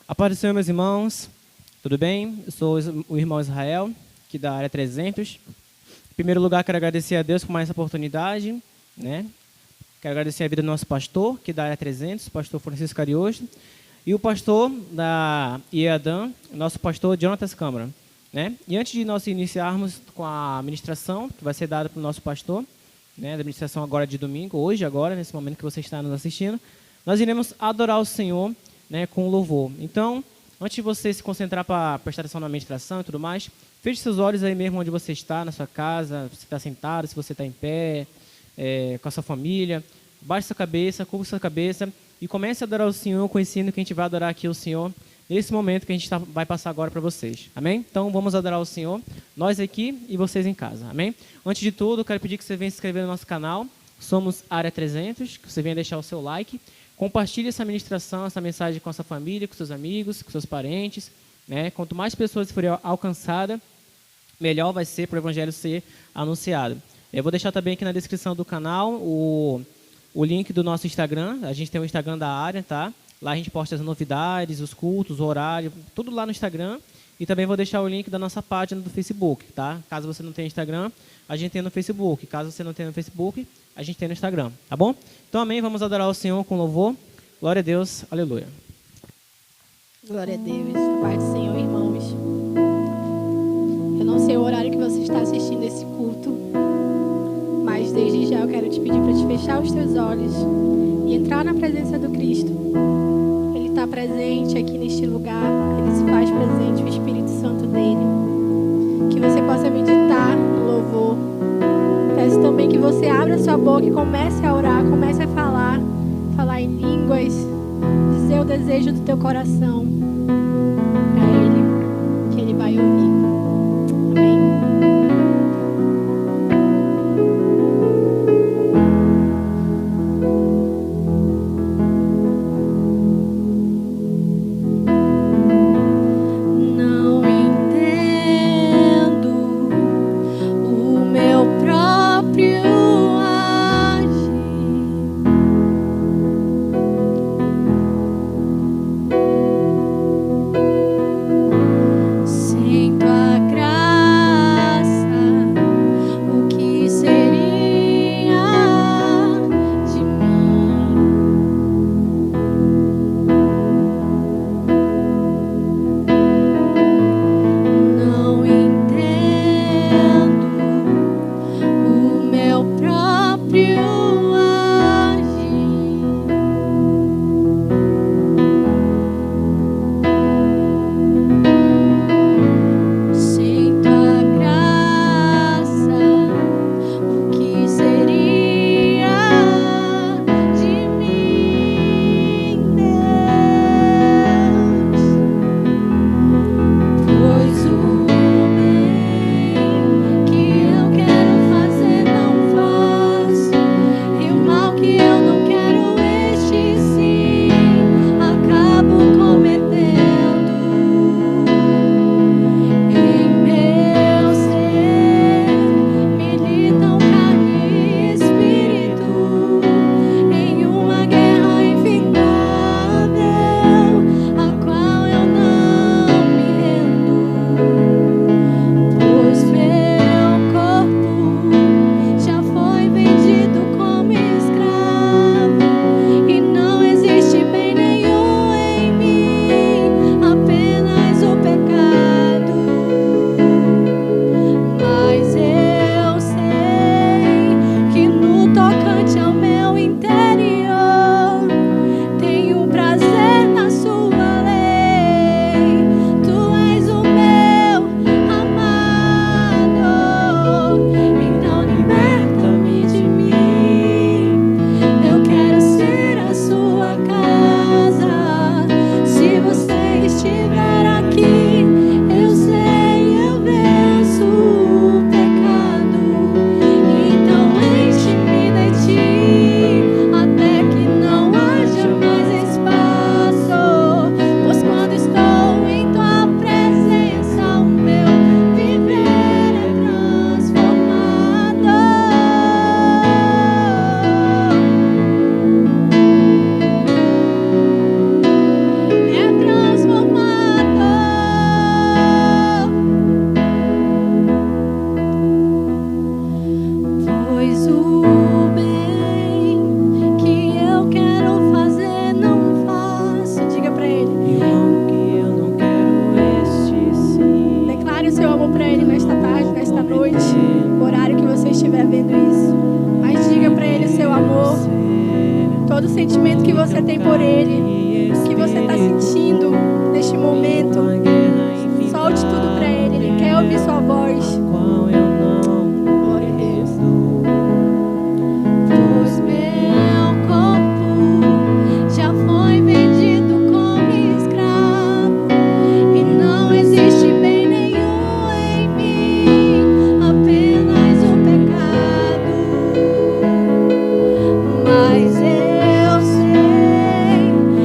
A paz do Senhor, meus irmãos, tudo bem? Eu sou o irmão Israel, aqui da área 300. Em primeiro lugar, quero agradecer a Deus por mais essa oportunidade, né? Quero agradecer a vida do nosso pastor, que é da área 300, o pastor Francisco Cariosto, e o pastor da IEADAM, nosso pastor Jonatas Câmara, né? E antes de nós iniciarmos com a ministração, que vai ser dada para o nosso pastor, né, da ministração agora de domingo, hoje, agora, nesse momento que você está nos assistindo, nós iremos adorar o Senhor, né, com louvor. Então, antes de você se concentrar para prestar atenção na ministração e tudo mais, feche seus olhos aí mesmo onde você está, na sua casa, se está sentado, se você está em pé, com a sua família. Baixe sua cabeça, curva sua cabeça e comece a adorar o Senhor, conhecendo que a gente vai adorar aqui o Senhor nesse momento que a gente vai passar agora para vocês. Amém? Então, vamos adorar o Senhor, nós aqui e vocês em casa. Amém? Antes de tudo, quero pedir que você venha se inscrever no nosso canal. Somos Área 300, que você venha deixar o seu like. Compartilhe essa ministração, essa mensagem com a sua família, com seus amigos, com seus parentes, né? Quanto mais pessoas forem alcançadas, melhor vai ser para o evangelho ser anunciado. Eu vou deixar também aqui na descrição do canal o link do nosso Instagram. A gente tem o Instagram da área, tá? Lá a gente posta as novidades, os cultos, o horário, tudo lá no Instagram. E também vou deixar o link da nossa página do Facebook, tá? Caso você não tenha Instagram, a gente tem no Facebook. Caso você não tenha no Facebook, a gente tem no Instagram, tá bom? Então, amém. Vamos adorar o Senhor com louvor. Glória a Deus. Aleluia. Glória a Deus. Pai do Senhor, irmãos. Eu não sei o horário que você está assistindo esse culto, mas desde já eu quero te pedir para te fechar os teus olhos e entrar na presença do Cristo. Ele está presente aqui neste lugar. Ele se faz presente, o Espírito Santo dele. Que você possa meditar no louvor. Peço também que você abra sua boca e comece a orar, comece a falar em línguas, dizer o desejo do teu coração para Ele, que Ele vai ouvir. Amém. sentimento que você tem por Ele, o que você está sentindo neste momento. Solte tudo para Ele, Ele quer ouvir sua voz. Glória a Deus. Pois meu corpo já foi vendido como escravo e não existe bem nenhum em mim, apenas o pecado. Mas eu sei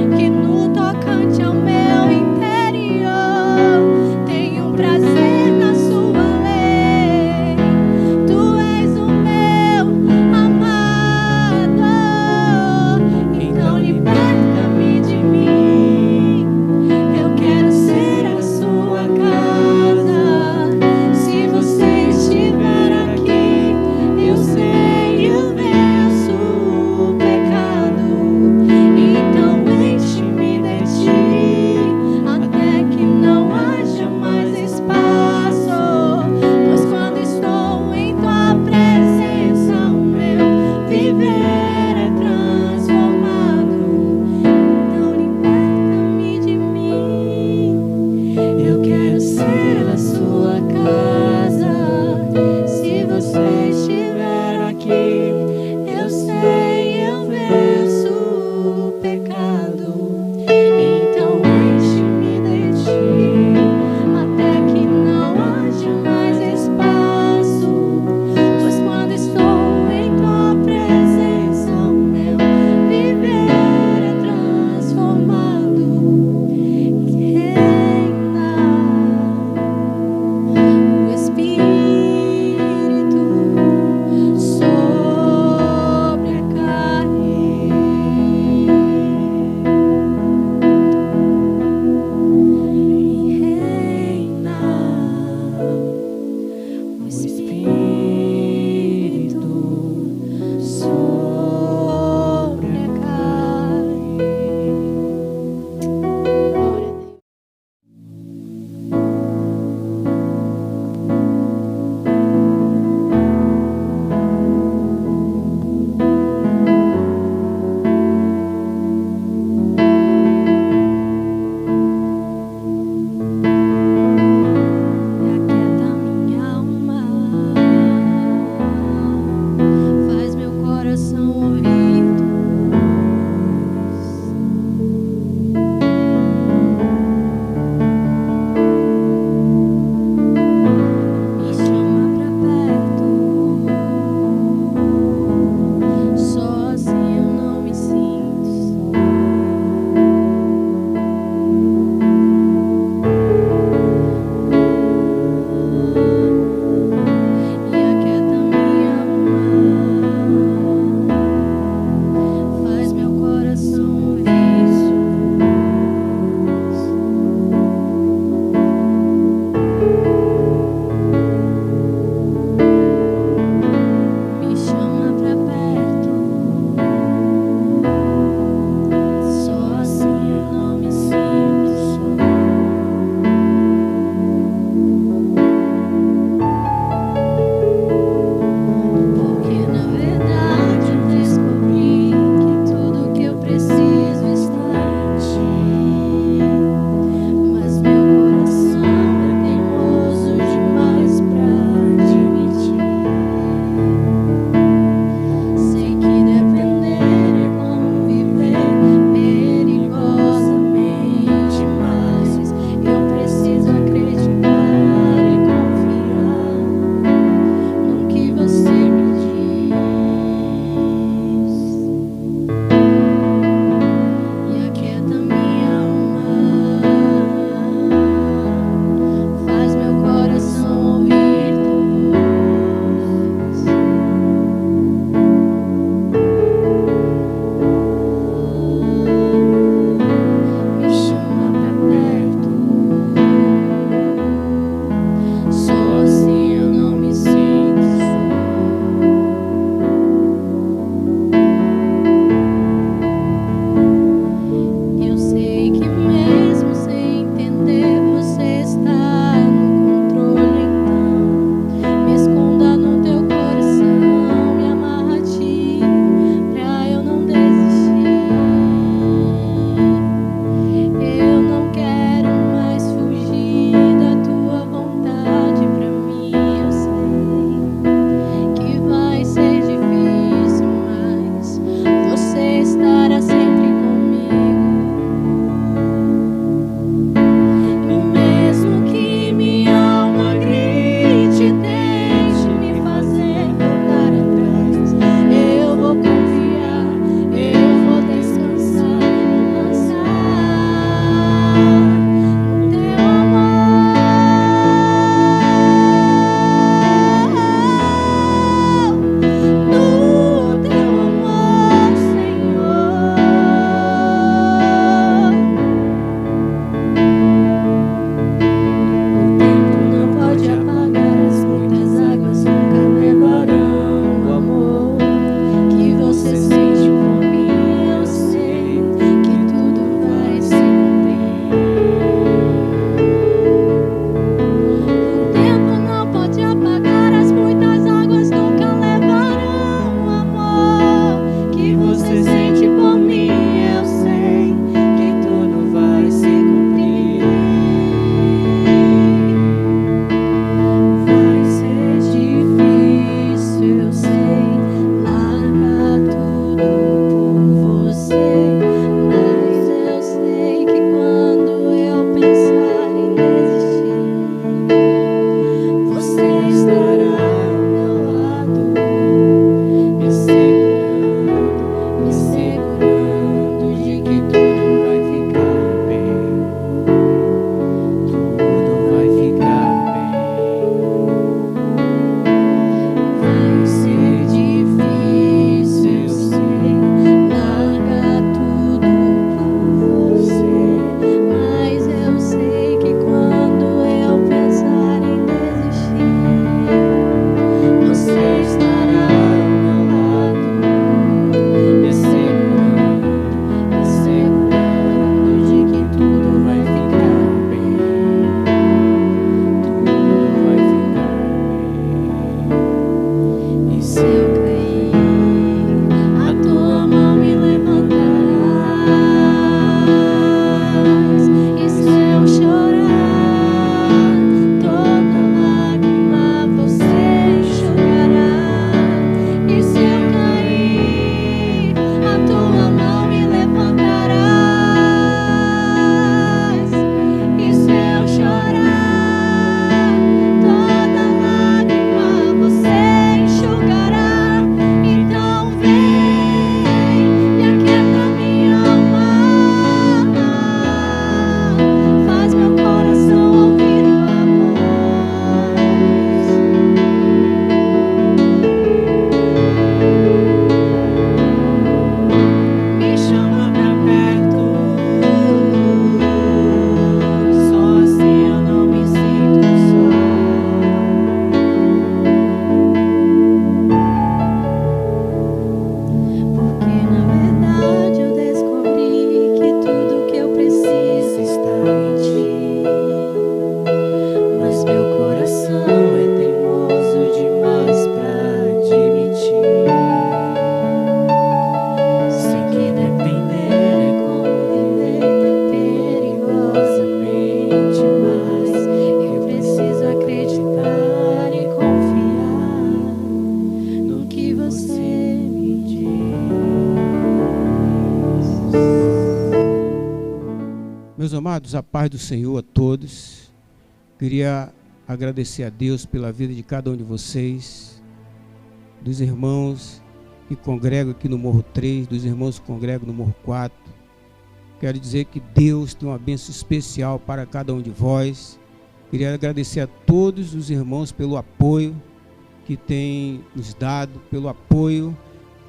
Amados, a paz do Senhor a todos. Queria agradecer a Deus pela vida de cada um de vocês, dos irmãos que congregam aqui no Morro 3, dos irmãos que congregam no Morro 4. Quero dizer que Deus tem uma bênção especial para cada um de vós. Queria agradecer a todos os irmãos pelo apoio que têm nos dado, pelo apoio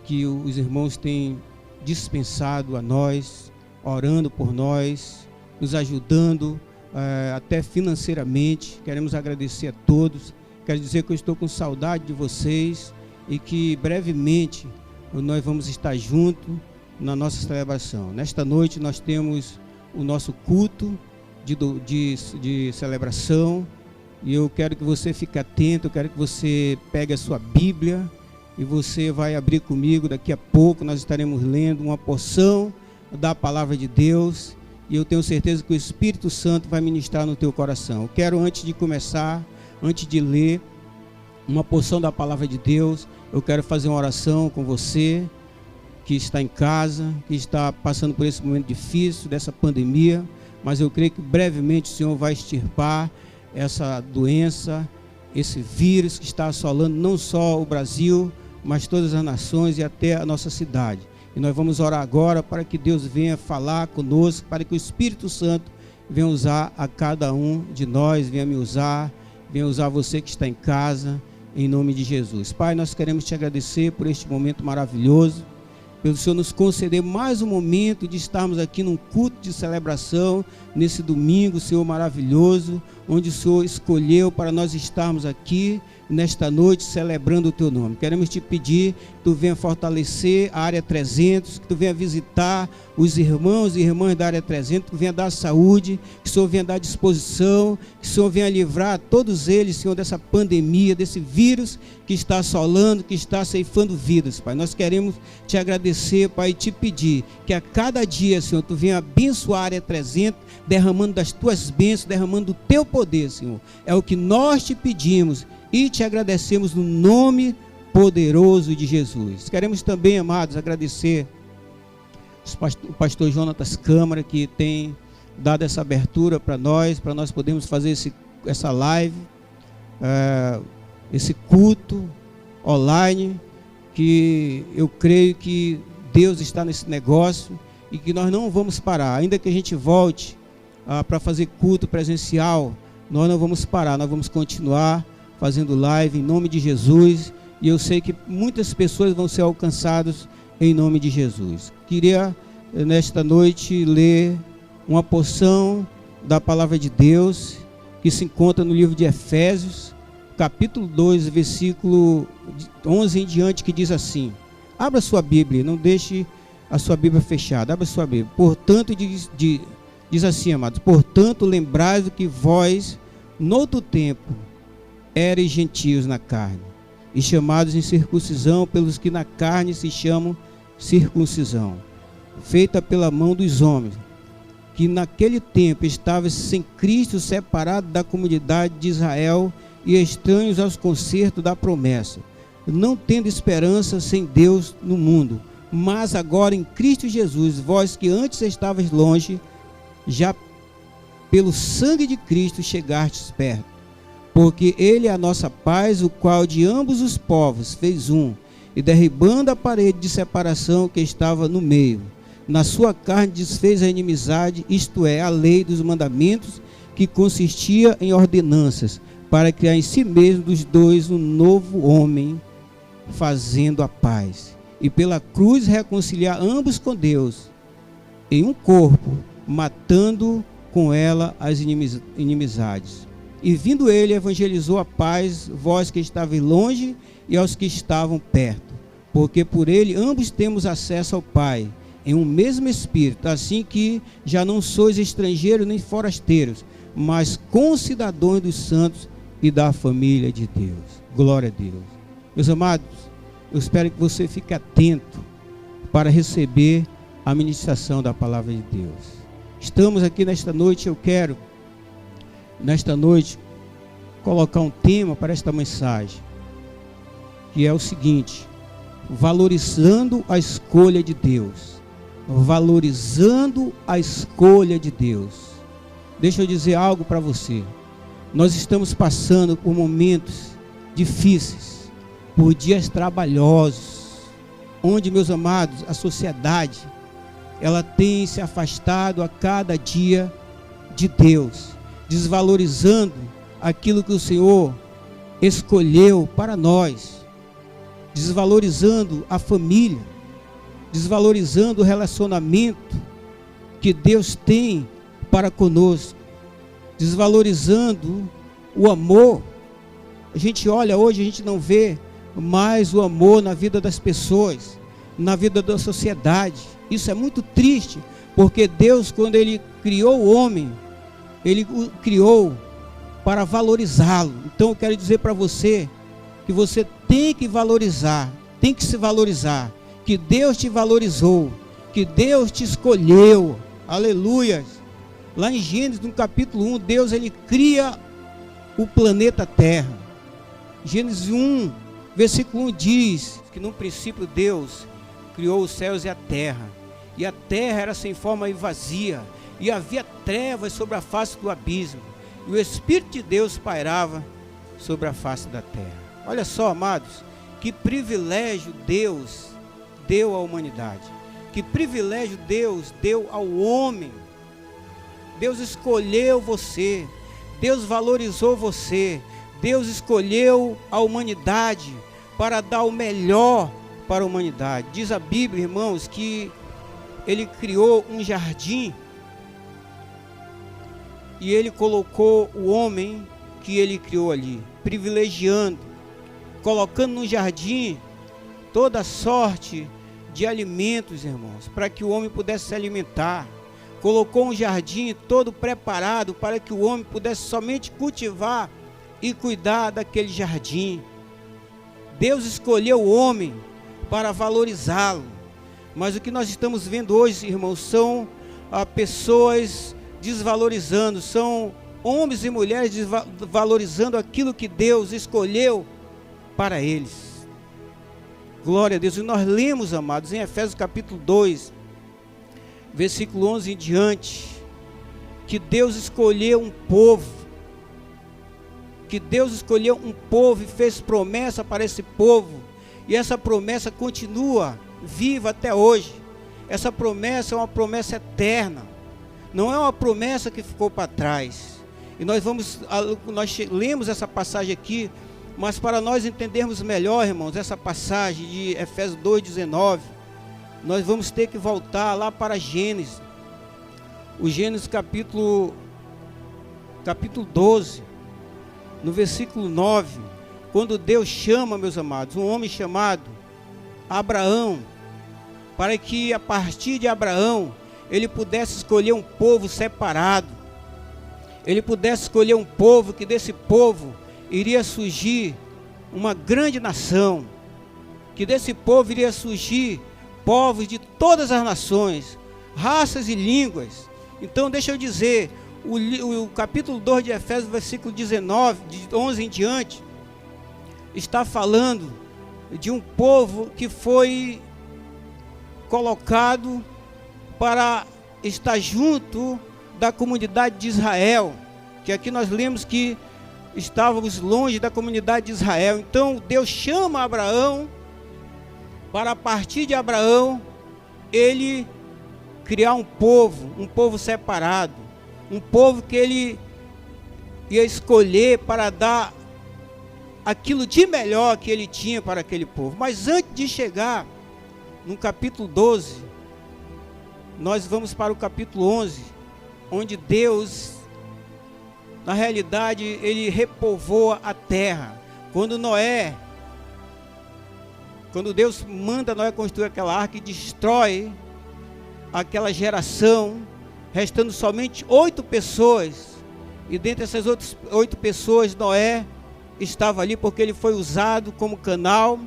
que os irmãos têm dispensado a nós, orando por nós, nos ajudando até financeiramente. Queremos agradecer a todos. Quero dizer que eu estou com saudade de vocês e que brevemente nós vamos estar juntos na nossa celebração. Nesta noite nós temos o nosso culto de celebração e eu quero que você fique atento, eu quero que você pegue a sua Bíblia e você vai abrir comigo. Daqui a pouco nós estaremos lendo uma porção da palavra de Deus e eu tenho certeza que o Espírito Santo vai ministrar no teu coração. Eu quero, antes de começar, antes de ler uma porção da palavra de Deus, eu quero fazer uma oração com você que está em casa, que está passando por esse momento difícil dessa pandemia, mas eu creio que brevemente o Senhor vai extirpar essa doença, esse vírus que está assolando não só o Brasil, mas todas as nações e até a nossa cidade. E nós vamos orar agora para que Deus venha falar conosco, para que o Espírito Santo venha usar a cada um de nós, venha me usar, venha usar você que está em casa, em nome de Jesus. Pai, nós queremos te agradecer por este momento maravilhoso, pelo Senhor nos conceder mais um momento de estarmos aqui num culto de celebração, nesse domingo, Senhor, maravilhoso, onde o Senhor escolheu para nós estarmos aqui, nesta noite, celebrando o Teu nome. Queremos te pedir que Tu venha fortalecer a área 300, que Tu venha visitar os irmãos e irmãs da área 300, que Tu venha dar saúde, que o Senhor venha dar disposição, que o Senhor venha livrar todos eles, Senhor, dessa pandemia, desse vírus que está assolando, que está ceifando vidas, Pai. Nós queremos te agradecer, Pai, e te pedir que a cada dia, Senhor, Tu venha abençoar a área 300, derramando das Tuas bênçãos, derramando do Teu poder, Senhor. É o que nós te pedimos e te agradecemos no nome poderoso de Jesus. Queremos também, amados, agradecer o pastor Jonatas Câmara, que tem dado essa abertura para nós podermos fazer essa live, esse culto online, que eu creio que Deus está nesse negócio e que nós não vamos parar. Ainda que a gente volte para fazer culto presencial, nós não vamos parar, nós vamos continuar fazendo live em nome de Jesus, e eu sei que muitas pessoas vão ser alcançadas em nome de Jesus. Queria nesta noite ler uma porção da palavra de Deus que se encontra no livro de Efésios, capítulo 2, versículo 11 em diante, que diz assim: abra sua Bíblia, não deixe a sua Bíblia fechada, abra sua Bíblia. Portanto, diz assim, amados: portanto, lembrai-vos que vós, noutro tempo, éreis gentios na carne, e chamados em circuncisão pelos que na carne se chamam circuncisão, feita pela mão dos homens, que naquele tempo estavam sem Cristo, separados da comunidade de Israel e estranhos aos concertos da promessa, não tendo esperança sem Deus no mundo. Mas agora em Cristo Jesus, vós que antes estavais longe, já pelo sangue de Cristo chegastes perto. Porque Ele é a nossa paz, o qual de ambos os povos fez um, e derribando a parede de separação que estava no meio, na sua carne desfez a inimizade, isto é, a lei dos mandamentos, que consistia em ordenanças, para criar em si mesmo dos dois um novo homem, fazendo a paz, e pela cruz reconciliar ambos com Deus, em um corpo, matando com ela as inimizades. E vindo ele, evangelizou a paz, vós que estavais longe e aos que estavam perto, porque por ele ambos temos acesso ao Pai, em um mesmo Espírito, assim que já não sois estrangeiros nem forasteiros, mas concidadãos dos santos e da família de Deus. Glória a Deus. Meus amados, eu espero que você fique atento para receber a ministração da palavra de Deus. Estamos aqui nesta noite, eu quero nesta noite colocar um tema para esta mensagem, que é o seguinte: valorizando a escolha de Deus. Valorizando a escolha de Deus. deixa eu dizer algo para você. Nós estamos passando por momentos difíceis, por dias trabalhosos, onde, meus amados, a sociedade, ela tem se afastado a cada dia de Deus, desvalorizando aquilo que o Senhor escolheu para nós, desvalorizando a família, desvalorizando o relacionamento que Deus tem para conosco, desvalorizando o amor. A gente olha hoje, a gente não vê mais o amor na vida das pessoas, na vida da sociedade. Isso é muito triste, porque Deus, quando Ele criou o homem, Ele o criou para valorizá-lo. Então eu quero dizer para você, que você tem que valorizar, tem que se valorizar, que Deus te valorizou, que Deus te escolheu, aleluia. Lá em Gênesis, no capítulo 1, Deus, Ele cria o planeta Terra. Gênesis 1, versículo 1 diz que no princípio Deus criou os céus e a terra era sem forma e vazia, e havia trevas sobre a face do abismo, e o Espírito de Deus pairava sobre a face da terra. Olha só, amados, que privilégio Deus deu à humanidade, que privilégio Deus deu ao homem. Deus escolheu você, Deus valorizou você, Deus escolheu a humanidade para dar o melhor para a humanidade. Diz a Bíblia, irmãos, que Ele criou um jardim e Ele colocou o homem que Ele criou ali, privilegiando, colocando no jardim toda sorte de alimentos, irmãos, para que o homem pudesse se alimentar. Colocou um jardim todo preparado para que o homem pudesse somente cultivar e cuidar daquele jardim. Deus escolheu o homem para valorizá-lo. Mas o que nós estamos vendo hoje, irmãos, são pessoas desvalorizando, são homens e mulheres desvalorizando aquilo que Deus escolheu para eles. Glória a Deus. E nós lemos, amados, em Efésios capítulo 2, versículo 11 em diante, que Deus escolheu um povo, e fez promessa para esse povo, e essa promessa continua viva até hoje. Essa promessa é uma promessa eterna, não é uma promessa que ficou para trás. E nós lemos essa passagem aqui, mas para nós entendermos melhor, irmãos, essa passagem de Efésios 2:19, nós vamos ter que voltar lá para Gênesis, o Gênesis capítulo 12, no versículo 9, quando Deus chama, meus amados, um homem chamado Abraão, para que a partir de Abraão, ele pudesse escolher um povo separado, ele pudesse escolher um povo, que desse povo iria surgir uma grande nação, que desse povo iria surgir povos de todas as nações, raças e línguas. Então deixa eu dizer, o capítulo 2 de Efésios, versículo 19, de 11 em diante, está falando de um povo que foi colocado para estar junto da comunidade de Israel, que aqui nós lemos que estávamos longe da comunidade de Israel. Então Deus chama Abraão para, a partir de Abraão, ele criar um povo separado, um povo que ele ia escolher para dar aquilo de melhor que ele tinha para aquele povo. Mas antes de chegar no capítulo 12, nós vamos para o capítulo 11, onde Deus, na realidade, ele repovoa a terra. Quando Deus manda Noé construir aquela arca e destrói aquela geração, restando somente 8 pessoas, e dentre essas 8 pessoas, Noé estava ali porque ele foi usado como canal,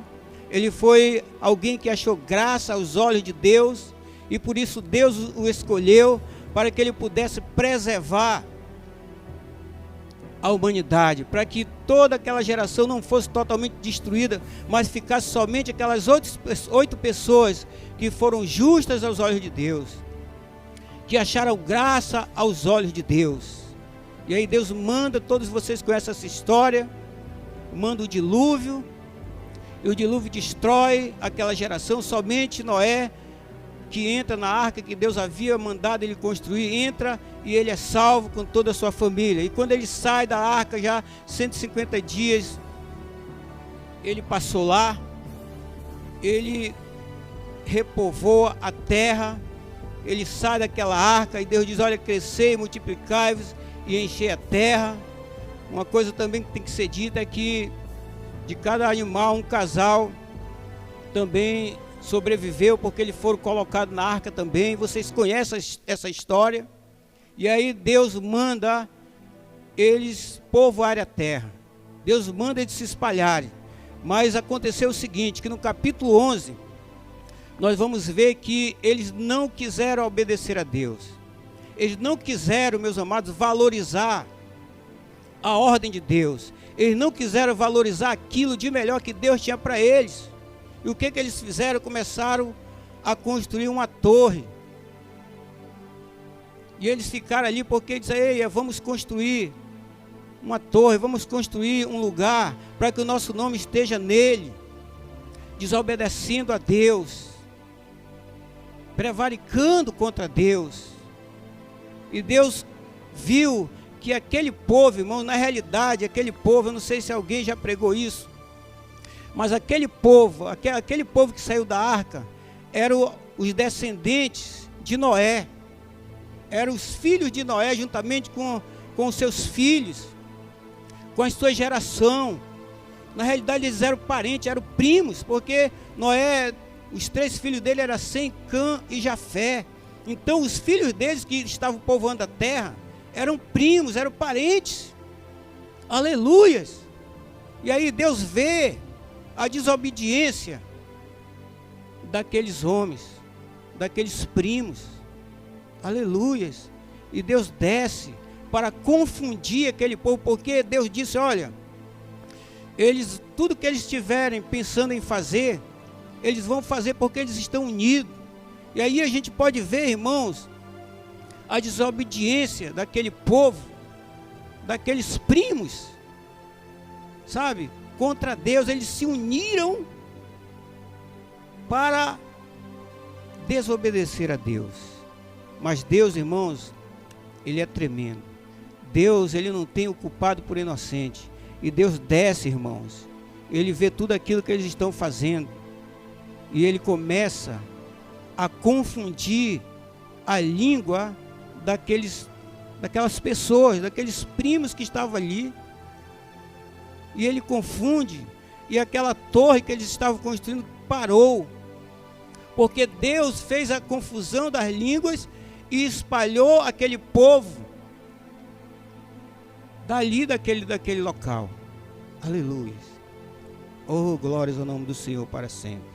ele foi alguém que achou graça aos olhos de Deus, e por isso Deus o escolheu para que ele pudesse preservar a humanidade, para que toda aquela geração não fosse totalmente destruída, mas ficasse somente aquelas 8 pessoas que foram justas aos olhos de Deus, que acharam graça aos olhos de Deus. E aí Deus manda, todos vocês conhecem essa história, manda o dilúvio, e o dilúvio destrói aquela geração. Somente Noé, que entra na arca que Deus havia mandado ele construir, entra e ele é salvo com toda a sua família. E quando ele sai da arca, já 150 dias, ele passou lá, ele repovoa a terra, ele sai daquela arca e Deus diz: olha, crescei, multiplicai-vos e enchei a terra. Uma coisa também que tem que ser dita é que de cada animal, um casal também sobreviveu, porque eles foram colocados na arca também. Vocês conhecem essa história. E aí Deus manda eles povoarem a terra. Deus manda eles se espalharem. Mas aconteceu o seguinte, que no capítulo 11, nós vamos ver que eles não quiseram obedecer a Deus. Eles não quiseram, meus amados, valorizar a ordem de Deus. Eles não quiseram valorizar aquilo de melhor que Deus tinha para eles. E o que eles fizeram? Começaram a construir uma torre. E eles ficaram ali porque disseram: ei, vamos construir uma torre, vamos construir um lugar para que o nosso nome esteja nele. Desobedecendo a Deus, prevaricando contra Deus. E Deus viu que aquele povo, irmão, na realidade, aquele povo, eu não sei se alguém já pregou isso, mas aquele povo que saiu da arca, eram os descendentes de Noé, eram os filhos de Noé, juntamente com os seus filhos, com a sua geração. Na realidade eles eram parentes, eram primos, porque Noé, os 3 filhos dele eram Sem, Cã e Jafé. Então os filhos deles que estavam povoando a terra, eram primos, eram parentes. Aleluias! E aí Deus vê a desobediência daqueles homens, daqueles primos. Aleluias! E Deus desce para confundir aquele povo, porque Deus disse: olha, tudo que eles estiverem pensando em fazer, eles vão fazer porque eles estão unidos. E aí a gente pode ver, irmãos, a desobediência daquele povo, daqueles primos, sabe, contra Deus. Eles se uniram para desobedecer a Deus. Mas Deus, irmãos, Ele é tremendo. Deus, Ele não tem o culpado por inocente. E Deus desce, irmãos, Ele vê tudo aquilo que eles estão fazendo, e Ele começa a confundir a língua daquelas pessoas, daqueles primos que estavam ali. E Ele confunde, e aquela torre que eles estavam construindo parou, porque Deus fez a confusão das línguas e espalhou aquele povo dali daquele local. Aleluia. Oh, glórias ao nome do Senhor para sempre.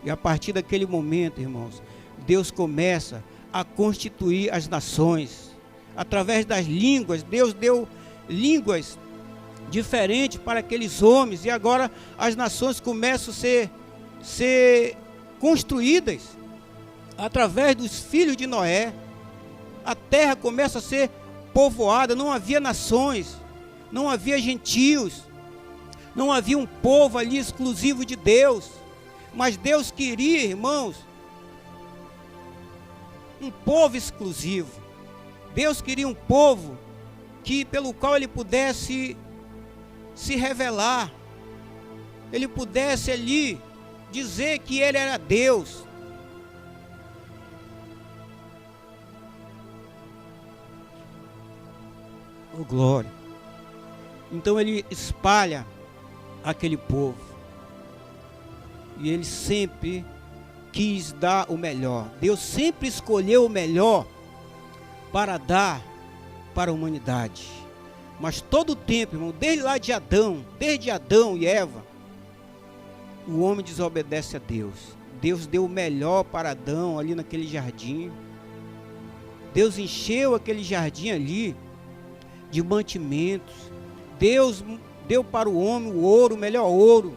E a partir daquele momento, irmãos, Deus começa a constituir as nações através das línguas. Deus deu línguas diferentes para aqueles homens, e agora as nações começam a ser construídas através dos filhos de Noé. A terra começa a ser povoada. Não havia nações, não havia gentios, não havia um povo ali exclusivo de Deus, mas Deus queria, irmãos, um povo exclusivo. Deus queria um povo pelo qual Ele pudesse se revelar, Ele pudesse ali dizer que Ele era Deus. Oh, glória! Então Ele espalha aquele povo, e Ele sempre quis dar o melhor. Deus sempre escolheu o melhor para dar para a humanidade. Mas todo o tempo, irmão, desde Adão e Eva, o homem desobedece a Deus. Deus deu o melhor para Adão ali naquele jardim. Deus encheu aquele jardim ali de mantimentos. Deus deu para o homem o ouro, o melhor ouro.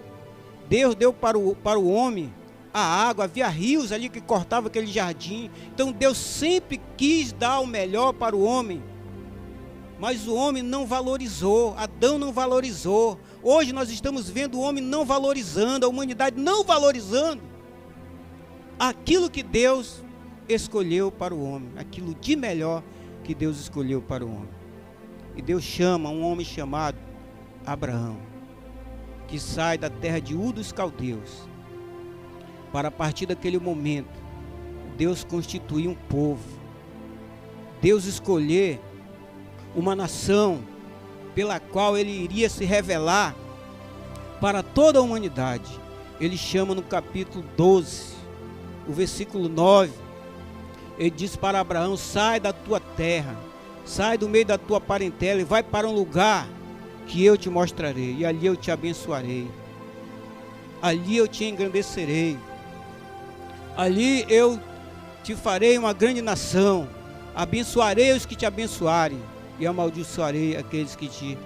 Deus deu para o homem a água. Havia rios ali que cortavam aquele jardim. Então Deus sempre quis dar o melhor para o homem. Mas o homem não valorizou, Adão não valorizou. Hoje nós estamos vendo o homem não valorizando, a humanidade não valorizando aquilo que Deus escolheu para o homem, aquilo de melhor que Deus escolheu para o homem. E Deus chama um homem chamado Abraão, que sai da terra de Ur dos Caldeus, para a partir daquele momento, Deus constituir um povo, Deus escolher uma nação pela qual ele iria se revelar para toda a humanidade. Ele chama no capítulo 12, o versículo 9, ele diz para Abraão: sai da tua terra, sai do meio da tua parentela e vai para um lugar que eu te mostrarei, e ali eu te abençoarei, ali eu te engrandecerei, ali eu te farei uma grande nação, abençoarei os que te abençoarem e amaldiçoarei aqueles que te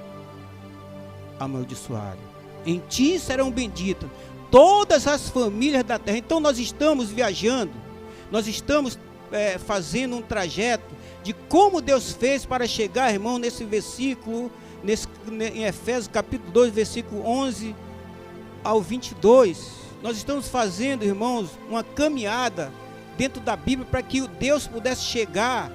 amaldiçoarem. Em ti serão benditas todas as famílias da terra. Então nós estamos viajando, nós estamos fazendo um trajeto de como Deus fez para chegar, irmão, nesse versículo, em Efésios capítulo 2, versículo 11 ao 22. Nós estamos fazendo, irmãos, uma caminhada dentro da Bíblia para que o Deus pudesse chegar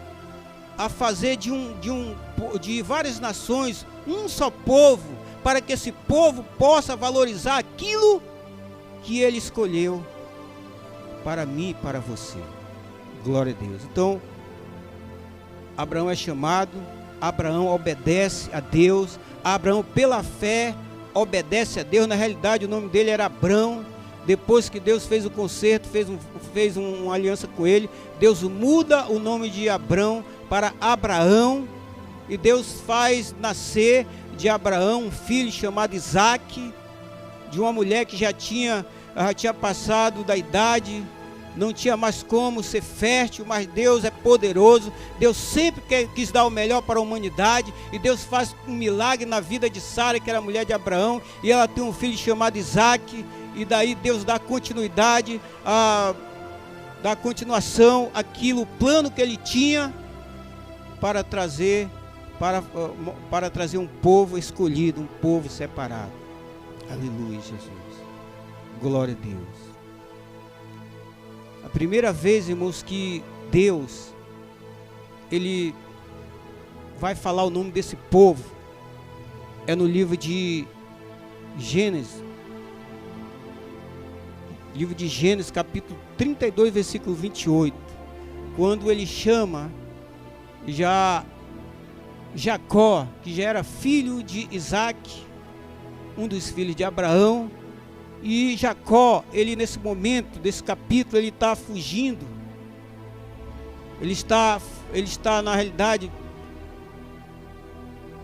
a fazer de várias nações um só povo, para que esse povo possa valorizar aquilo que ele escolheu para mim e para você. Glória a Deus. Então, Abraão é chamado, Abraão obedece a Deus, Abraão pela fé obedece a Deus. Na realidade o nome dele era Abrão. Depois que Deus fez o concerto, fez uma aliança com ele, Deus muda o nome de Abrão para Abraão, e Deus faz nascer de Abraão um filho chamado Isaque, de uma mulher que já tinha passado da idade, não tinha mais como ser fértil, mas Deus é poderoso. Deus sempre quis dar o melhor para a humanidade, e Deus faz um milagre na vida de Sara, que era a mulher de Abraão, e ela tem um filho chamado Isaque, e daí Deus dá continuidade, dá continuação àquilo, o plano que ele tinha para trazer um povo escolhido, um povo separado. Aleluia, Jesus. Glória a Deus. A primeira vez, irmãos, que Deus, ele vai falar o nome desse povo, é no livro de Gênesis. Livro de Gênesis, capítulo 32, versículo 28. Quando ele chama Jacó, que já era filho de Isaque, um dos filhos de Abraão. E Jacó, ele nesse momento, desse capítulo, ele está fugindo. Ele está na realidade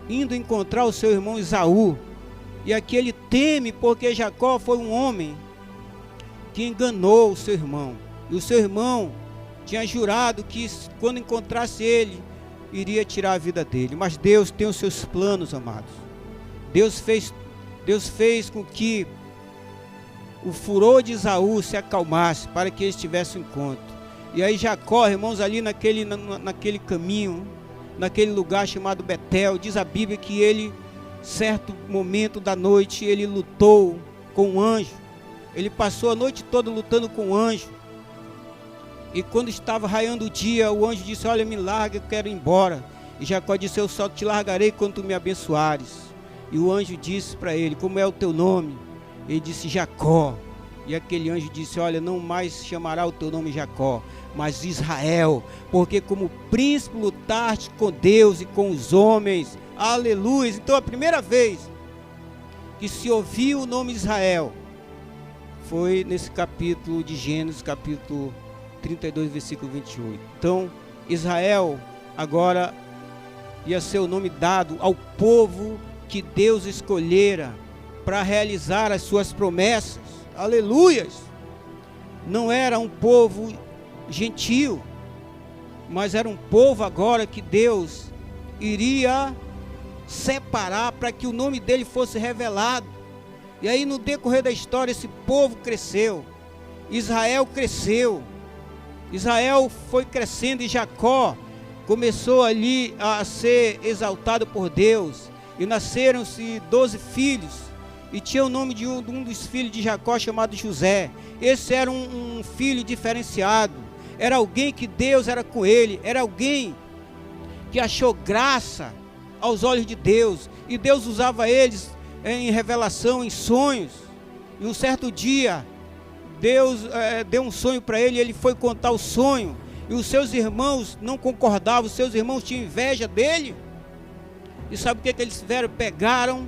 indo encontrar o seu irmão Esaú. E aqui ele teme, porque Jacó foi um homem que enganou o seu irmão. E o seu irmão tinha jurado que quando encontrasse ele, iria tirar a vida dele. Mas Deus tem os seus planos, amados. Deus fez com que o furor de Esaú se acalmasse, para que eles tivessem um encontro. E aí Jacó, irmãos, ali naquele caminho, naquele lugar chamado Betel, diz a Bíblia que ele, certo momento da noite, ele lutou com um anjo. Ele passou a noite toda lutando com um anjo. E quando estava raiando o dia, o anjo disse: olha, me larga, eu quero ir embora. E Jacó disse: eu só te largarei quando tu me abençoares. E o anjo disse para ele: como é o teu nome? Ele disse: Jacó. E aquele anjo disse: olha, não mais chamará o teu nome Jacó, mas Israel, porque como príncipe lutaste com Deus e com os homens. Aleluia. Então a primeira vez que se ouviu o nome Israel foi nesse capítulo de Gênesis, capítulo 32, versículo 28. Então Israel agora ia ser o nome dado ao povo que Deus escolhera para realizar as suas promessas. Aleluias. Não era um povo gentil, mas era um povo agora que Deus iria separar para que o nome dele fosse revelado. E aí no decorrer da história esse povo cresceu, Israel cresceu, Israel foi crescendo, e Jacó começou ali a ser exaltado por Deus, e nasceram-se 12 filhos, e tinha o nome de um dos filhos de Jacó chamado José. Esse era um filho diferenciado, era alguém que Deus era com ele, era alguém que achou graça aos olhos de Deus, e Deus usava eles em revelação, em sonhos. E um certo dia, Deus deu um sonho para ele, e ele foi contar o sonho, e os seus irmãos não concordavam, os seus irmãos tinham inveja dele. E sabe o que eles fizeram? Pegaram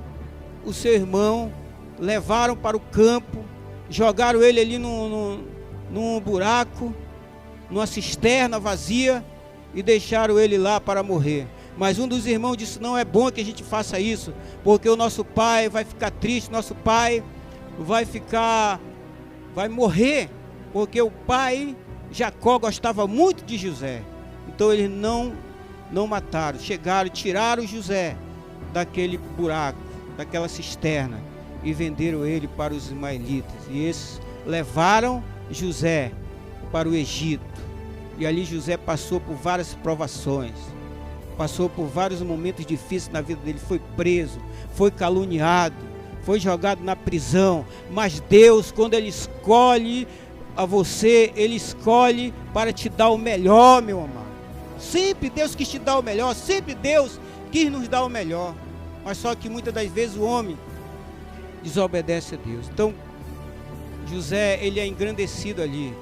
o seu irmão, levaram para o campo, jogaram ele ali num buraco, numa cisterna vazia, e deixaram ele lá para morrer. Mas um dos irmãos disse: não é bom que a gente faça isso, porque o nosso pai vai ficar triste, nosso pai vai morrer, porque o pai Jacó gostava muito de José. Então eles não mataram, chegaram, tiraram José daquele buraco, daquela cisterna, e venderam ele para os ismaelitas. E esses levaram José para o Egito, e ali José passou por várias provações, passou por vários momentos difíceis na vida dele. Foi preso, foi caluniado, foi jogado na prisão. Mas Deus, quando Ele escolhe a você, Ele escolhe para te dar o melhor, meu amado. Sempre Deus quis te dar o melhor, sempre Deus quis nos dar o melhor. Mas só que muitas das vezes o homem desobedece a Deus. Então José, ele é engrandecido ali.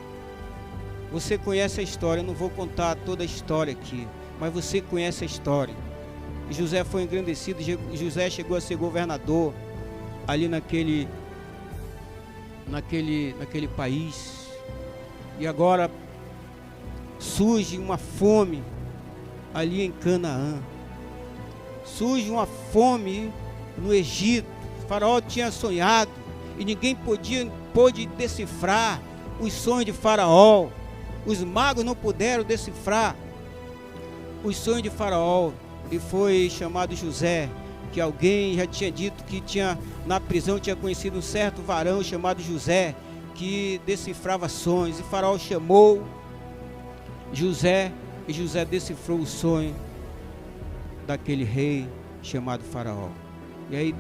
Você conhece a história, eu não vou contar toda a história aqui, mas você conhece a história. José foi engrandecido, José chegou a ser governador ali naquele país. E agora surge uma fome ali em Canaã. Surge uma fome no Egito. O faraó tinha sonhado e ninguém pôde decifrar os sonhos de Faraó. Os magos não puderam decifrar os sonhos de Faraó, e foi chamado José, que alguém já tinha dito que na prisão tinha conhecido um certo varão chamado José, que decifrava sonhos. E Faraó chamou José, e José decifrou o sonho daquele rei chamado Faraó. E aí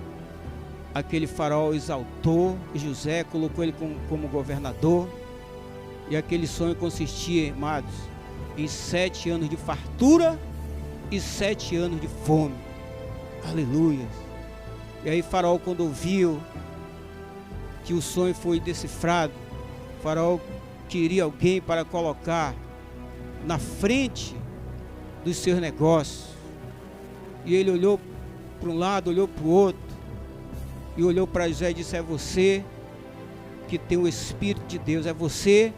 aquele Faraó exaltou José, colocou ele como governador. E aquele sonho consistia, amados, em 7 anos de fartura e 7 anos de fome. Aleluia. E aí Faraó, quando ouviu que o sonho foi decifrado, Faraó queria alguém para colocar na frente dos seus negócios. E ele olhou para um lado, olhou para o outro, e olhou para José e disse: é você que tem o Espírito de Deus, é você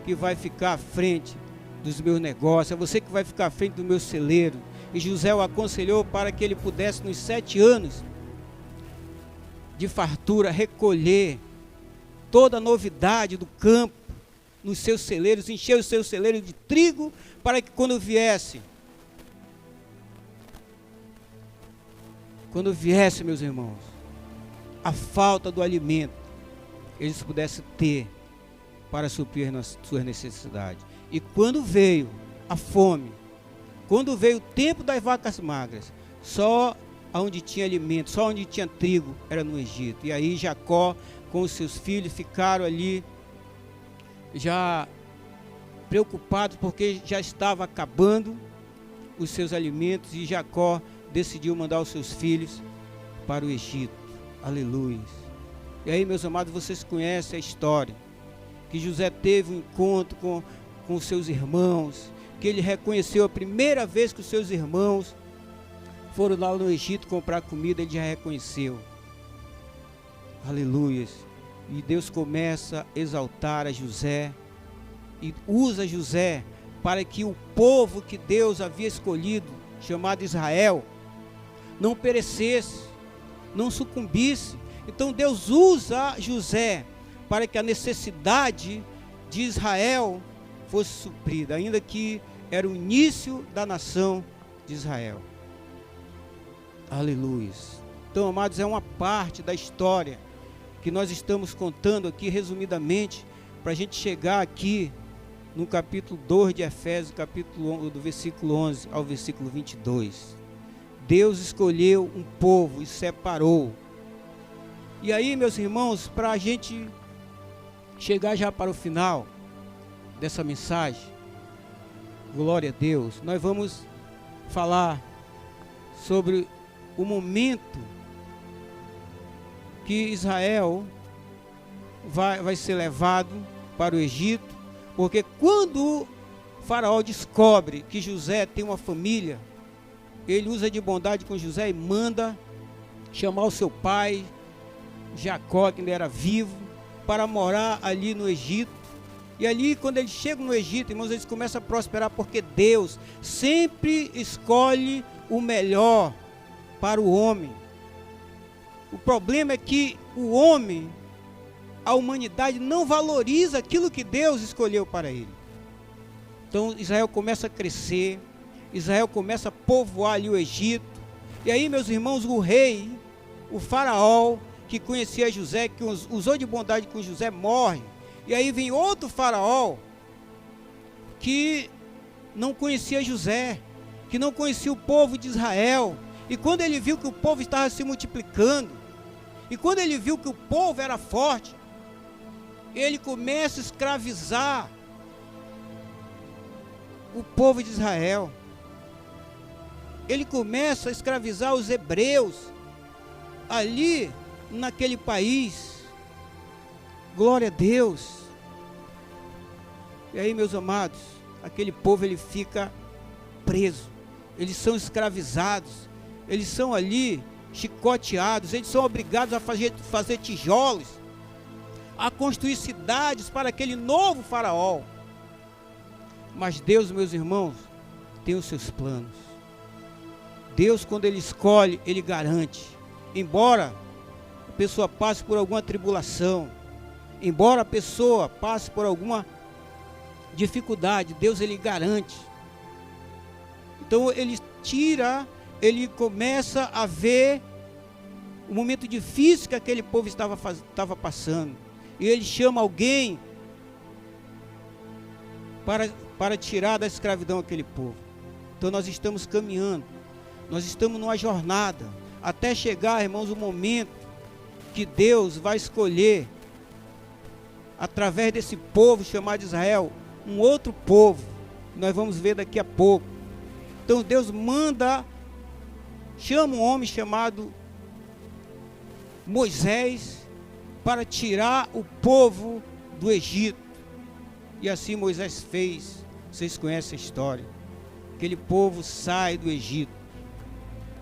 que vai ficar à frente dos meus negócios, é você que vai ficar à frente do meu celeiro. E José o aconselhou para que ele pudesse, nos 7 anos de fartura, recolher toda a novidade do campo nos seus celeiros, encher os seus celeiros de trigo, para que quando viesse, meus irmãos, a falta do alimento, eles pudessem ter para suprir nas suas necessidades. E quando veio a fome, quando veio o tempo das vacas magras, só onde tinha alimento, só onde tinha trigo, era no Egito. E aí Jacó com os seus filhos ficaram ali, já preocupados, porque já estava acabando os seus alimentos, e Jacó decidiu mandar os seus filhos para o Egito. Aleluia. E aí, meus amados, vocês conhecem a história, que José teve um encontro com os seus irmãos, que ele reconheceu a primeira vez que os seus irmãos foram lá no Egito comprar comida, ele já reconheceu. Aleluia. E Deus começa a exaltar a José, e usa José para que o povo que Deus havia escolhido, chamado Israel, não perecesse, não sucumbisse. Então Deus usa José para que a necessidade de Israel fosse suprida, ainda que era o início da nação de Israel. Aleluia. Então, amados, é uma parte da história que nós estamos contando aqui resumidamente, para a gente chegar aqui no capítulo 2 de Efésios, do versículo 11 ao versículo 22. Deus escolheu um povo e separou. E aí, meus irmãos, para a gente chegar já para o final dessa mensagem, glória a Deus, nós vamos falar sobre o momento que Israel vai ser levado para o Egito, porque quando Faraó descobre que José tem uma família, ele usa de bondade com José e manda chamar o seu pai, Jacó, que ainda era vivo, para morar ali no Egito. E ali, quando eles chegam no Egito, irmãos, eles começam a prosperar, porque Deus sempre escolhe o melhor para o homem. O problema é que o homem, a humanidade, não valoriza aquilo que Deus escolheu para ele. Então Israel começa a crescer, Israel começa a povoar ali o Egito. E aí, meus irmãos, o rei, o faraó, que conhecia José, que usou de bondade com José, morre. E aí vem outro faraó, que não conhecia José, que não conhecia o povo de Israel. E quando ele viu que o povo estava se multiplicando, e quando ele viu que o povo era forte, ele começa a escravizar o povo de Israel. Ele começa a escravizar os hebreus ali naquele país. Glória a Deus. E aí, meus amados, aquele povo, ele fica preso, eles são escravizados, eles são ali chicoteados, eles são obrigados a fazer tijolos, a construir cidades para aquele novo faraó. Mas Deus, meus irmãos, tem os seus planos. Deus, quando ele escolhe, ele garante. Embora a pessoa passe por alguma tribulação, embora a pessoa passe por alguma dificuldade, Deus, ele garante. Então ele começa a ver o momento difícil que aquele povo estava passando, e ele chama alguém para tirar da escravidão aquele povo. Então nós estamos caminhando, nós estamos numa jornada, até chegar, irmãos, o momento que Deus vai escolher, através desse povo chamado Israel, um outro povo. Nós vamos ver daqui a pouco. Então Deus chama um homem chamado Moisés para tirar o povo do Egito. E assim Moisés fez. Vocês conhecem a história. Aquele povo sai do Egito.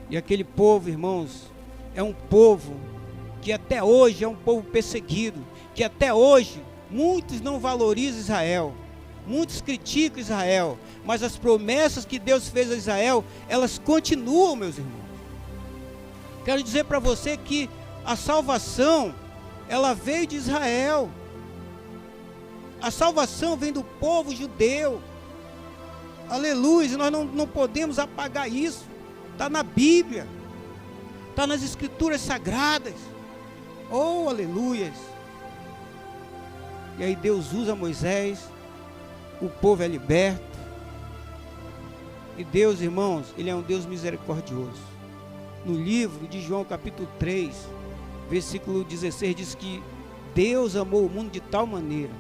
E aquele povo, irmãos, é um povo que até hoje é um povo perseguido, que até hoje muitos não valorizam Israel, muitos criticam Israel, mas as promessas que Deus fez a Israel, elas continuam, meus irmãos. Quero dizer para você que a salvação, ela veio de Israel. A salvação vem do povo judeu. Aleluia, e nós não podemos apagar isso. Está na Bíblia, está nas Escrituras Sagradas. Oh, aleluias. E aí Deus usa Moisés, o povo é liberto. E Deus, irmãos, ele é um Deus misericordioso. No livro de João, capítulo 3, versículo 16, diz que Deus amou o mundo de tal maneira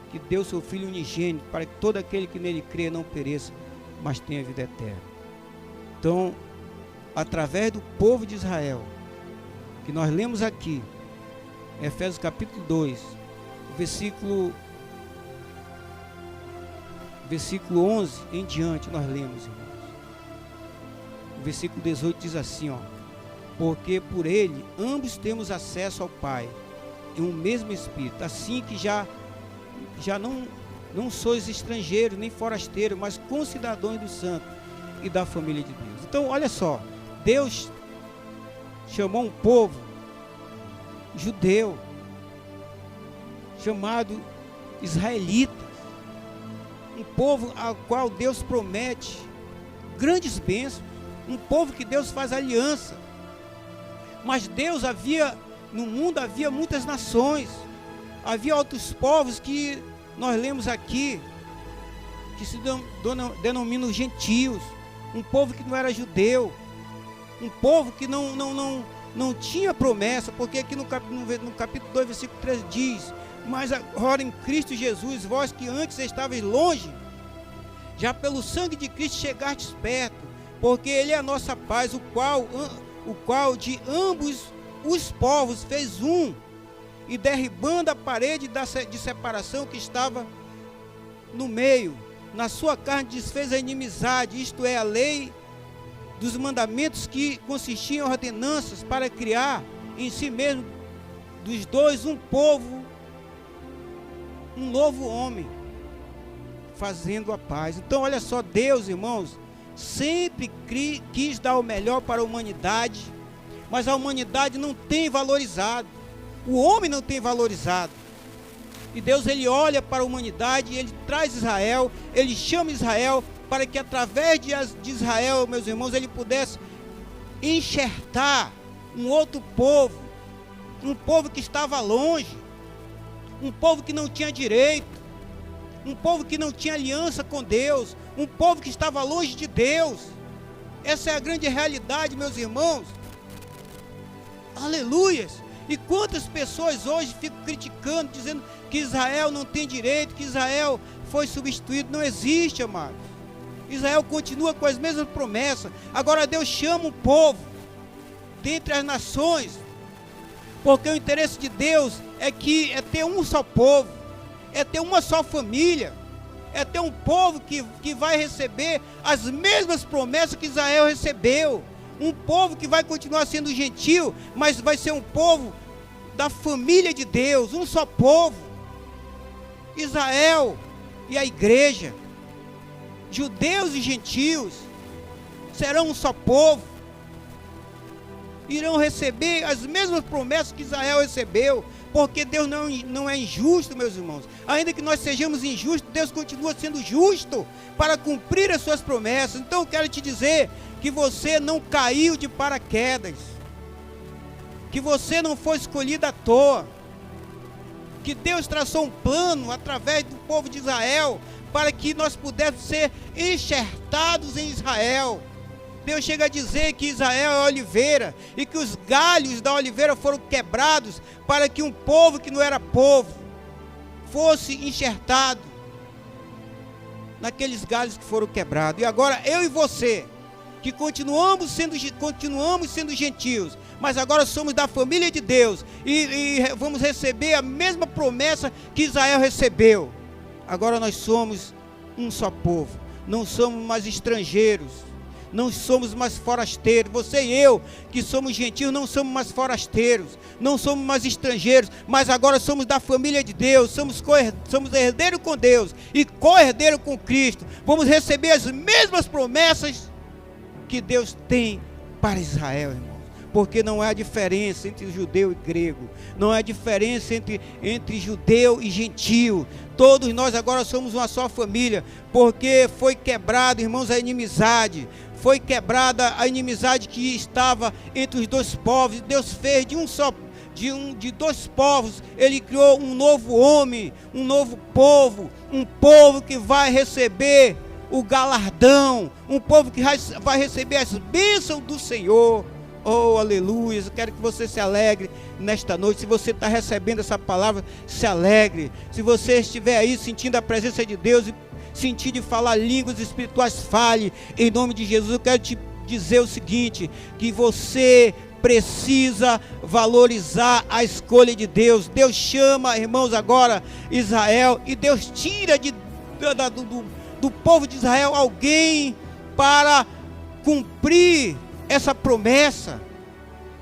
que deu seu Filho unigênito, para que todo aquele que nele crê não pereça, mas tenha vida eterna. Então, através do povo de Israel, que nós lemos aqui, Efésios capítulo 2, versículo 11 em diante, nós lemos, irmãos. O versículo 18 diz assim, ó: porque por ele ambos temos acesso ao Pai em um mesmo Espírito, assim que já não sois estrangeiros nem forasteiros, mas concidadãos dos santos e da família de Deus. Então, olha só, Deus chamou um povo judeu chamado israelitas, um povo ao qual Deus promete grandes bênçãos, um povo que Deus faz aliança. Mas no mundo havia muitas nações, havia outros povos que nós lemos aqui que se denominam os gentios, um povo que não era judeu, um povo que não tinha promessa, porque aqui no capítulo 2, versículo 3 diz: mas agora em Cristo Jesus, vós que antes estáveis longe, já pelo sangue de Cristo chegastes perto, porque Ele é a nossa paz, o qual de ambos os povos fez um, e derribando a parede de separação que estava no meio, na sua carne desfez a inimizade, isto é, a lei dos mandamentos, que consistiam em ordenanças, para criar em si mesmo dos dois um povo, um novo homem, fazendo a paz. Então olha só, Deus, irmãos, sempre quis dar o melhor para a humanidade, mas a humanidade não tem valorizado, o homem não tem valorizado. E Deus, Ele olha para a humanidade, Ele traz Israel, Ele chama Israel, para que através de Israel, meus irmãos, Ele pudesse enxertar um outro povo, um povo que estava longe, um povo que não tinha direito, um povo que não tinha aliança com Deus, um povo que estava longe de Deus. Essa é a grande realidade, meus irmãos. Aleluias! E quantas pessoas hoje ficam criticando, dizendo que Israel não tem direito, que Israel foi substituído. Não existe, amados. Israel continua com as mesmas promessas. Agora Deus chama um povo dentre as nações, porque o interesse de Deus é ter um só povo, é ter uma só família, é ter um povo que vai receber as mesmas promessas que Israel recebeu. Um povo que vai continuar sendo gentil, mas vai ser um povo da família de Deus, um só povo. Israel e a igreja, judeus e gentios, serão um só povo, irão receber as mesmas promessas que Israel recebeu, porque Deus não é injusto, meus irmãos. Ainda que nós sejamos injustos, Deus continua sendo justo para cumprir as suas promessas. Então eu quero te dizer que você não caiu de paraquedas, que você não foi escolhido à toa, que Deus traçou um plano através do povo de Israel, para que nós pudéssemos ser enxertados em Israel. Deus chega a dizer que Israel é a oliveira, e que os galhos da oliveira foram quebrados, para que um povo que não era povo fosse enxertado naqueles galhos que foram quebrados. E agora eu e você, que continuamos sendo gentios, mas agora somos da família de Deus, e vamos receber a mesma promessa que Israel recebeu. Agora nós somos um só povo, não somos mais estrangeiros, não somos mais forasteiros. Você e eu, que somos gentios, não somos mais forasteiros, não somos mais estrangeiros, mas agora somos da família de Deus, somos herdeiros com Deus e co-herdeiro com Cristo. Vamos receber as mesmas promessas que Deus tem para Israel, irmãos, porque não há diferença entre judeu e grego, não há diferença entre judeu e gentio. Todos nós agora somos uma só família, porque foi quebrado, irmãos, a inimizade. Foi quebrada a inimizade que estava entre os dois povos. Deus fez de dois povos, Ele criou um novo homem, um novo povo, um povo que vai receber o galardão, um povo que vai receber as bênçãos do Senhor. Oh, aleluia! Eu quero que você se alegre nesta noite. Se você está recebendo essa palavra, se alegre. Se você estiver aí sentindo a presença de Deus e sentir de falar línguas espirituais, fale em nome de Jesus. Eu quero te dizer o seguinte, que você precisa valorizar a escolha de Deus. Deus chama, irmãos, agora Israel, e Deus tira do povo de Israel alguém para cumprir essa promessa,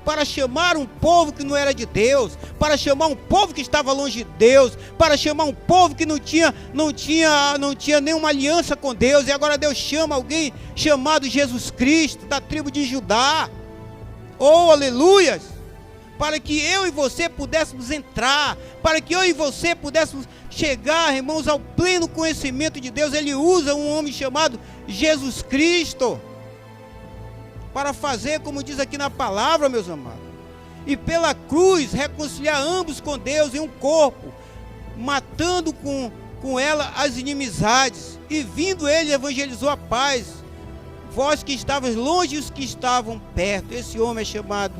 para chamar um povo que não era de Deus, para chamar um povo que estava longe de Deus, para chamar um povo que não tinha nenhuma aliança com Deus. E agora Deus chama alguém chamado Jesus Cristo, da tribo de Judá. Oh, aleluias! Para que eu e você pudéssemos entrar, para que eu e você pudéssemos chegar, irmãos, ao pleno conhecimento de Deus. Ele usa um homem chamado Jesus Cristo para fazer, como diz aqui na palavra, meus amados, e pela cruz reconciliar ambos com Deus em um corpo, matando com com ela as inimizades, e vindo ele evangelizou a paz, vós que estavas longe e os que estavam perto. Esse homem é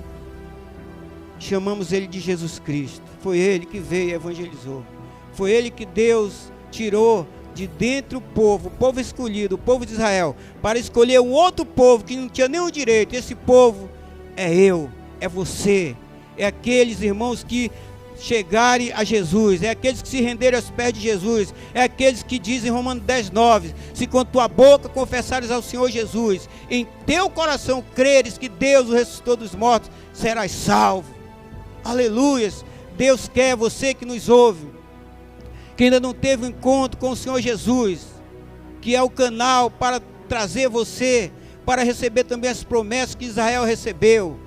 chamamos ele de Jesus Cristo. Foi ele que veio e evangelizou. Foi ele que Deus tirou de dentro o povo escolhido, o povo de Israel, para escolher um outro povo que não tinha nenhum direito. Esse povo é eu, é você, é aqueles irmãos que chegarem a Jesus, é aqueles que se renderem aos pés de Jesus, é aqueles que dizem em Romanos 10:9, se com tua boca confessares ao Senhor Jesus, em teu coração creres que Deus o ressuscitou dos mortos, serás salvo. Aleluias. Deus quer, você que nos ouve, que ainda não teve um encontro com o Senhor Jesus, que é o canal para trazer você, para receber também as promessas que Israel recebeu,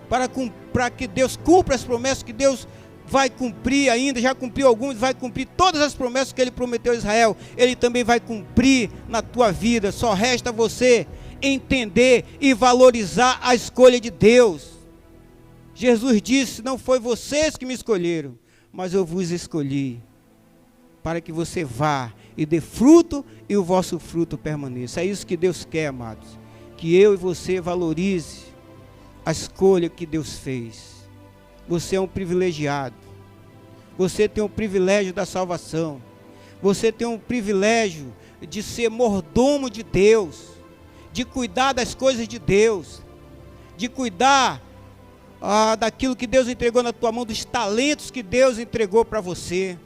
para que Deus cumpra as promessas que Deus vai cumprir ainda, já cumpriu algumas, vai cumprir todas as promessas que Ele prometeu a Israel, Ele também vai cumprir na tua vida. Só resta você entender e valorizar a escolha de Deus. Jesus disse: não foi vocês que me escolheram, mas eu vos escolhi, para que você vá e dê fruto e o vosso fruto permaneça. É isso que Deus quer, amados, que eu e você valorize a escolha que Deus fez. Você é um privilegiado, você tem um privilégio da salvação, você tem um privilégio de ser mordomo de Deus, de cuidar das coisas de Deus, de cuidar daquilo que Deus entregou na tua mão, dos talentos que Deus entregou para você.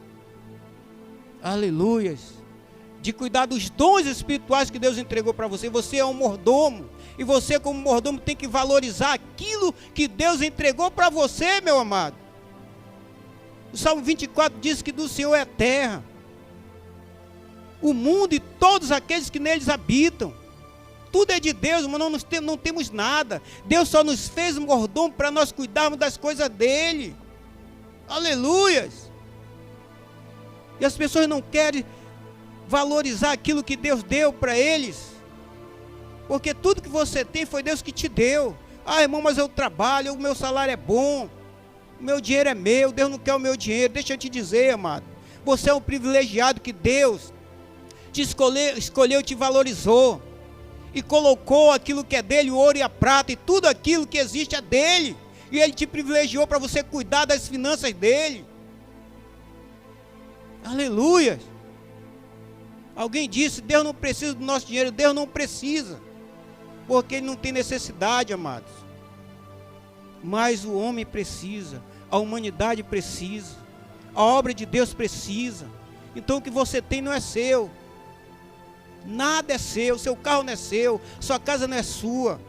Aleluias. De cuidar dos dons espirituais que Deus entregou para você. Você é um mordomo, e você como mordomo tem que valorizar aquilo que Deus entregou para você, meu amado. O Salmo 24 diz que do Senhor é a terra, o mundo e todos aqueles que neles habitam. Tudo é de Deus, mas não temos nada. Deus só nos fez mordomo para nós cuidarmos das coisas dele. Aleluias. E as pessoas não querem valorizar aquilo que Deus deu para eles, porque tudo que você tem foi Deus que te deu. Ah, irmão, mas eu trabalho, o meu salário é bom, o meu dinheiro é meu, Deus não quer o meu dinheiro. Deixa eu te dizer, amado, você é um privilegiado que Deus te escolheu, te valorizou e colocou aquilo que é dele, o ouro e a prata, e tudo aquilo que existe é dele, e ele te privilegiou para você cuidar das finanças dele. Aleluia. Alguém disse: Deus não precisa do nosso dinheiro. Deus não precisa, porque Ele não tem necessidade, amados. Mas o homem precisa, a humanidade precisa, a obra de Deus precisa. Então o que você tem não é seu, nada é seu, seu carro não é seu, sua casa não é sua.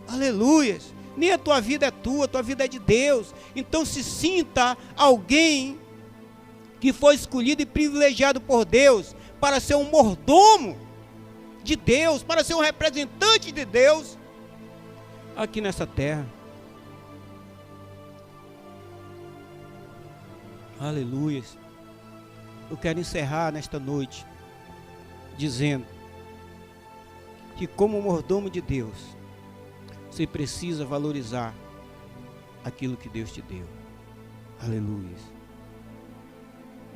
Aleluia. Nem a tua vida é tua, a tua vida é de Deus. Então se sinta alguém que foi escolhido e privilegiado por Deus para ser um mordomo de Deus, para ser um representante de Deus aqui nessa terra. Aleluia. Eu quero encerrar nesta noite dizendo que, como mordomo de Deus, você precisa valorizar aquilo que Deus te deu. Aleluia.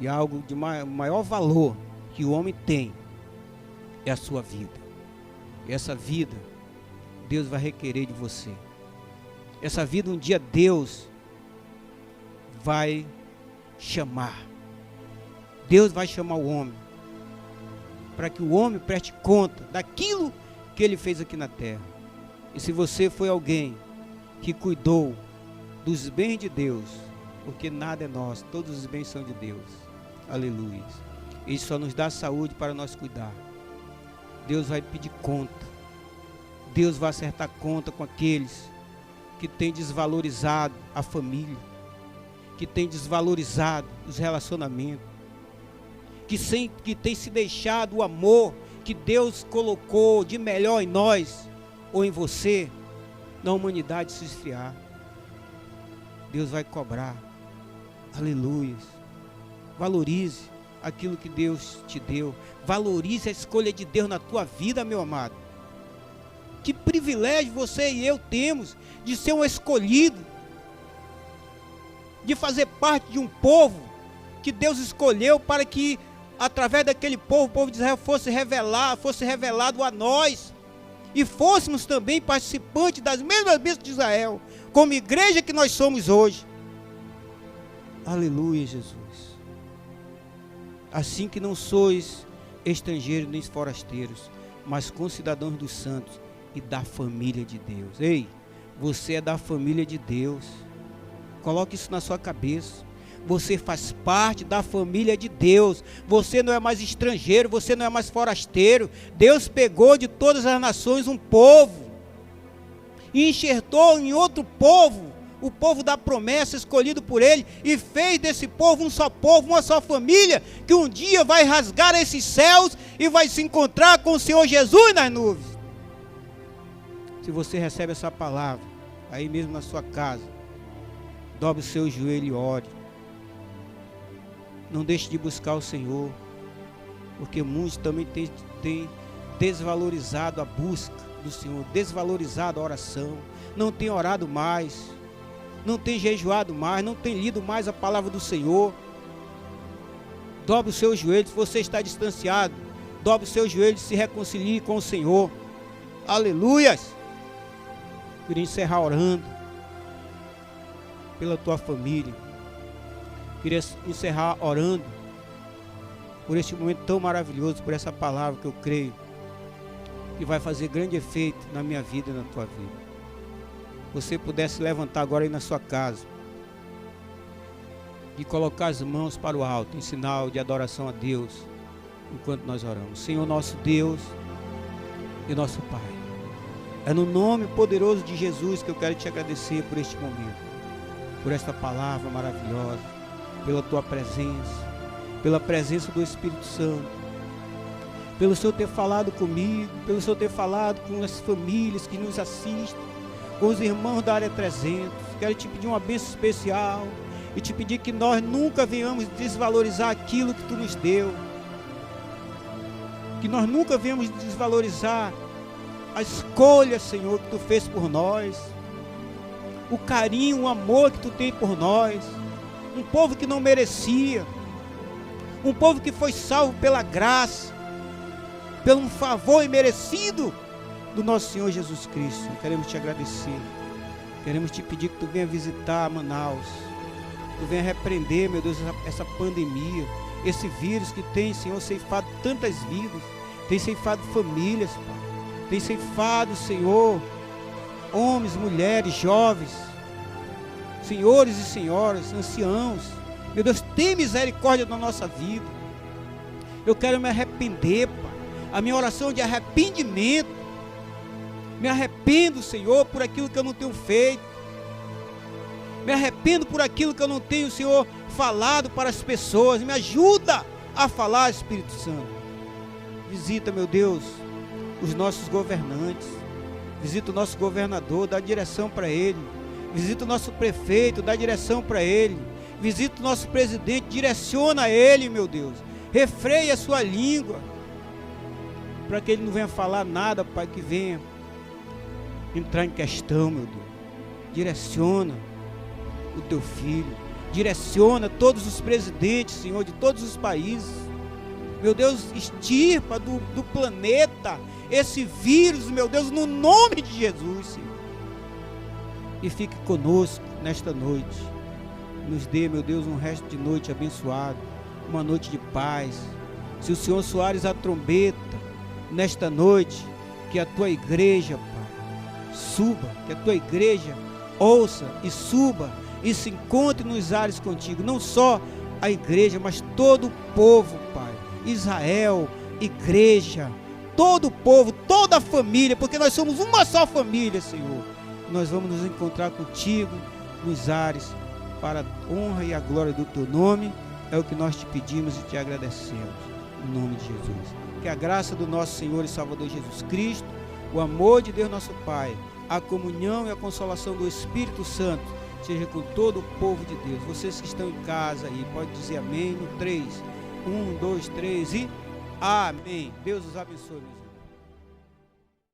E algo de maior valor que o homem tem é a sua vida. E essa vida Deus vai requerer de você. Essa vida um dia Deus vai chamar. Deus vai chamar o homem, para que o homem preste conta daquilo que ele fez aqui na terra. E se você foi alguém que cuidou dos bens de Deus, porque nada é nosso, todos os bens são de Deus. Aleluia. Ele só nos dá saúde para nós cuidar. Deus vai pedir conta. Deus vai acertar conta com aqueles que têm desvalorizado a família, que têm desvalorizado os relacionamentos, que têm se deixado o amor que Deus colocou de melhor em nós ou em você, na humanidade, se esfriar. Deus vai cobrar. Aleluia. Valorize aquilo que Deus te deu. Valorize a escolha de Deus na tua vida, meu amado. Que privilégio você e eu temos de ser um escolhido, de fazer parte de um povo que Deus escolheu para que, através daquele povo, o povo de Israel fosse revelado a nós, e fôssemos também participantes das mesmas bênçãos de Israel, como igreja que nós somos hoje. Aleluia, Jesus. Assim que não sois estrangeiros nem forasteiros, mas concidadãos dos santos e da família de Deus. Ei, você é da família de Deus. Coloque isso na sua cabeça. Você faz parte da família de Deus. Você não é mais estrangeiro, você não é mais forasteiro. Deus pegou de todas as nações um povo e enxertou em outro povo, o povo da promessa escolhido por Ele, e fez desse povo, uma só família, que um dia vai rasgar esses céus e vai se encontrar com o Senhor Jesus nas nuvens. Se você recebe essa palavra, aí mesmo na sua casa, dobre o seu joelho e ore. Não deixe de buscar o Senhor, porque muitos também têm desvalorizado a busca do Senhor, desvalorizado a oração, não tem orado mais, não tem jejuado mais, não tem lido mais a palavra do Senhor. Dobre os seus joelhos. Se você está distanciado, dobre os seus joelhos e se reconcilie com o Senhor. Aleluias. Queria encerrar orando pela tua família. Queria encerrar orando por este momento tão maravilhoso, por essa palavra que eu creio que vai fazer grande efeito na minha vida e na tua vida. Você pudesse levantar agora aí na sua casa e colocar as mãos para o alto em sinal de adoração a Deus enquanto nós oramos. Senhor nosso Deus e nosso Pai, é no nome poderoso de Jesus que eu quero te agradecer por este momento, por esta palavra maravilhosa, pela tua presença, pela presença do Espírito Santo, pelo Senhor ter falado comigo, pelo Senhor ter falado com as famílias que nos assistem, com os irmãos da área 300. Quero te pedir uma bênção especial e te pedir que nós nunca venhamos desvalorizar aquilo que tu nos deu, que nós nunca venhamos desvalorizar a escolha, Senhor, que tu fez por nós, o carinho, o amor que tu tem por nós, um povo que não merecia, um povo que foi salvo pela graça, pelo um favor imerecido do nosso Senhor Jesus Cristo. Queremos te agradecer, queremos te pedir que tu venha visitar Manaus, tu venha repreender, meu Deus, essa pandemia, esse vírus que tem, Senhor, ceifado tantas vidas, tem ceifado famílias, Pai, tem ceifado, Senhor, homens, mulheres, jovens, senhores e senhoras, anciãos. Meu Deus, tem misericórdia na nossa vida. Eu quero me arrepender, Pai. A minha oração de arrependimento. Me arrependo, Senhor, por aquilo que eu não tenho feito. Me arrependo por aquilo que eu não tenho, Senhor, falado para as pessoas. Me ajuda a falar, Espírito Santo. Visita, meu Deus, os nossos governantes. Visita o nosso governador, dá direção para ele. Visita o nosso prefeito, dá direção para ele. Visita o nosso presidente, direciona ele, meu Deus. Refreia a sua língua, para que ele não venha falar nada, Pai, que venha entrar em questão, meu Deus. Direciona o teu filho, direciona todos os presidentes, Senhor, de todos os países. Meu Deus, extirpa do planeta esse vírus, meu Deus, no nome de Jesus, Senhor. E fique conosco nesta noite. Nos dê, meu Deus, um resto de noite abençoado, uma noite de paz. Se o Senhor soares a trombeta nesta noite, que a tua igreja, Pai, suba, que a tua igreja ouça e suba e se encontre nos ares contigo. Não só a igreja, mas todo o povo, Pai, Israel, igreja, todo o povo, toda a família, porque nós somos uma só família, Senhor. Nós vamos nos encontrar contigo nos ares, para a honra e a glória do teu nome. É o que nós te pedimos e te agradecemos, em nome de Jesus. Que a graça do nosso Senhor e Salvador Jesus Cristo, o amor de Deus nosso Pai, a comunhão e a consolação do Espírito Santo seja com todo o povo de Deus. Vocês que estão em casa aí, pode dizer amém no 3. 1, 2, 3 e amém. Deus os abençoe, meus irmãos.